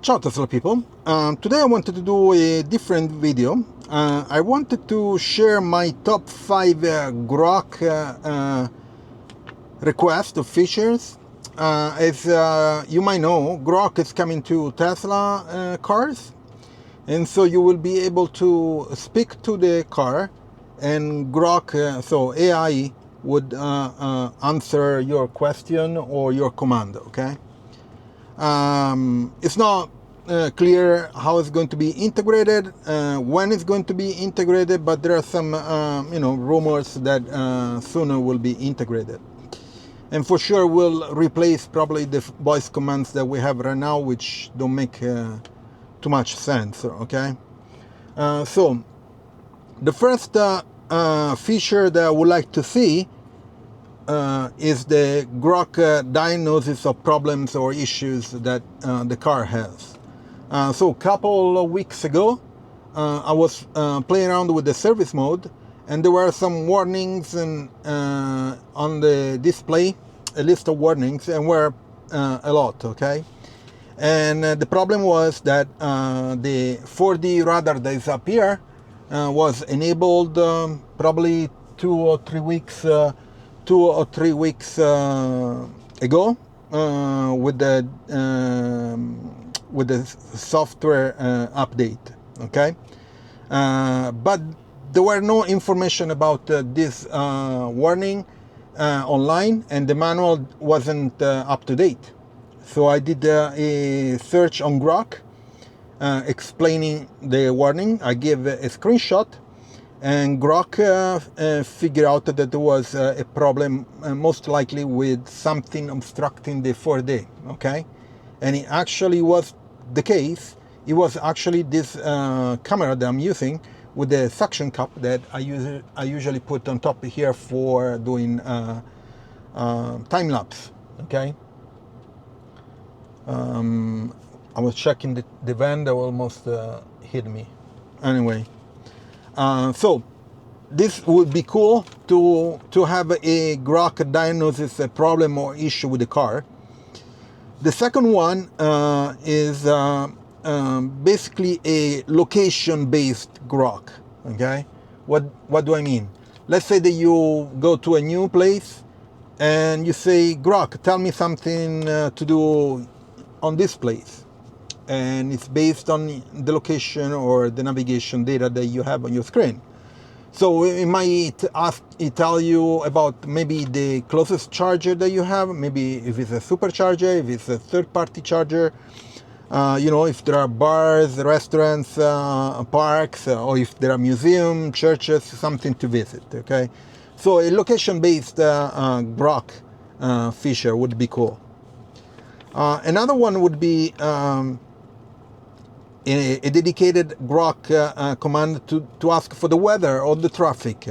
Ciao Tesla people, today I wanted to do a different video. I wanted to share my top 5 Grok request of features. As you might know, Grok is coming to Tesla cars, and so you will be able to speak to the car, and Grok, so AI, would answer your question or your command, okay? It's not clear how it's going to be integrated, when it's going to be integrated, but there are some rumors that sooner will be integrated. And for sure will replace probably the voice commands that we have right now, which don't make too much sense, okay? So the first feature that I would like to see is the Grok diagnosis of problems or issues that the car has. So a couple of weeks ago, I was playing around with the service mode, and there were some warnings and on the display, a list of warnings, and were a lot, okay? And the problem was that the 4D radar that is up here was enabled probably 2 or 3 weeks ago with the software update, okay? But there were no information about this warning online, and the manual wasn't up to date. So I did a search on Grok explaining the warning. I gave a screenshot, and Grok figured out that there was a problem, most likely with something obstructing the 4D, okay? And it actually was the case. It was actually this camera that I'm using with the suction cup that I usually put on top here for doing time lapse, okay? I was checking the van that almost hit me. Anyway. So this would be cool to have a Grok diagnosis a problem or issue with the car. The second one is basically a location-based Grok. Okay, what do I mean? Let's say that you go to a new place and you say, Grok, tell me something to do on this place. And it's based on the location or the navigation data that you have on your screen. So it might tell you about maybe the closest charger that you have, maybe if it's a supercharger, if it's a third-party charger, if there are bars, restaurants, parks, or if there are museums, churches, something to visit, okay? So a location-based Grok feature would be cool. Another one would be a dedicated Grok command to ask for the weather or the traffic.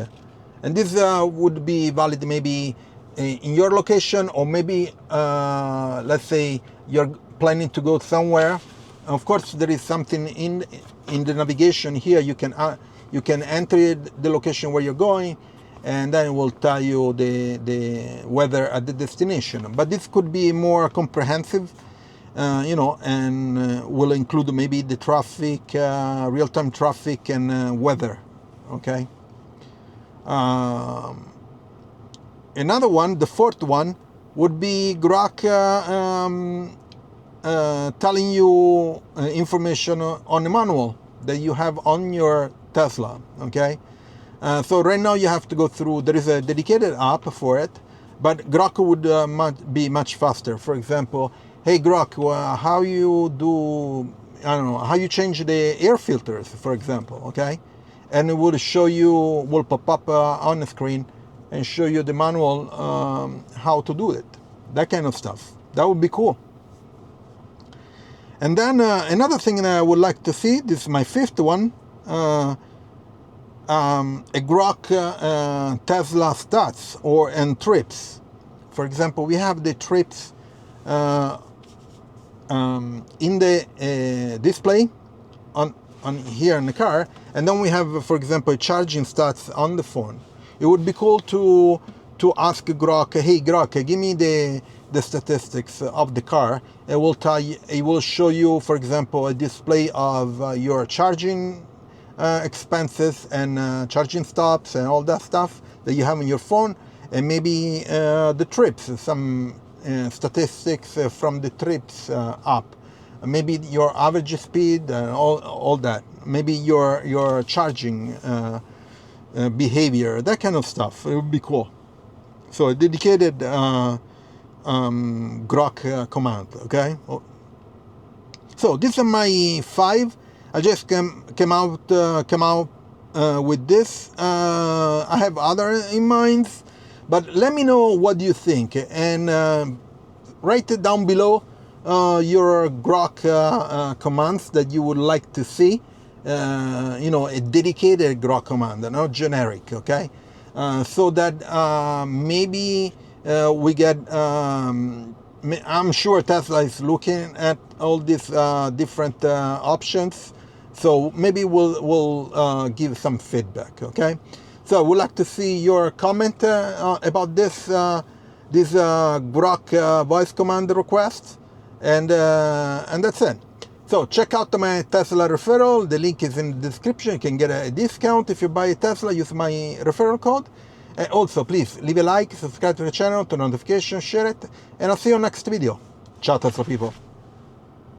And this would be valid maybe in your location, or maybe, let's say, you're planning to go somewhere. Of course, there is something in the navigation here. You can enter the location where you're going, and then it will tell you the weather at the destination. But this could be more comprehensive, and will include maybe the traffic, real-time traffic and weather, okay? Another one, the fourth one, would be Grok telling you information on the manual that you have on your Tesla, okay? So right now you have to go through, there is a dedicated app for it, but Grok would be much faster. For example, hey Grok, how you do, I don't know, how you change the air filters, for example, okay? And it will show you, will pop up on the screen and show you the manual, how to do it. That kind of stuff. That would be cool. And then another thing that I would like to see, this is my fifth one, a Grok Tesla Stats and trips. For example, we have the trips in the display on here in the car, and then we have, for example, charging stats on the phone. It would be cool to ask Grok, hey Grok, give me the the statistics of the car. It will tell you, it will show you, for example, a display of your charging expenses and charging stops and all that stuff that you have on your phone, and maybe the trips, some statistics from the trips up, maybe your average speed and all that, maybe your charging behavior, that kind of stuff. It would be cool. So a dedicated Grok command, okay? So these are my 5. I just came out with this. I have other in mind, but let me know what you think, and write it down below your Grok commands that you would like to see. You know, a dedicated Grok command, not generic, okay? So that maybe we get, I'm sure Tesla is looking at all these different options, so maybe we'll give some feedback, okay? So I would like to see your comment about this Grok voice command request, and that's it. So check out my Tesla referral. The link is in the description. You can get a discount if you buy a Tesla. Use my referral code. And also, please leave a like, subscribe to the channel, turn on notifications, share it, and I'll see you next video. Ciao, Tesla people.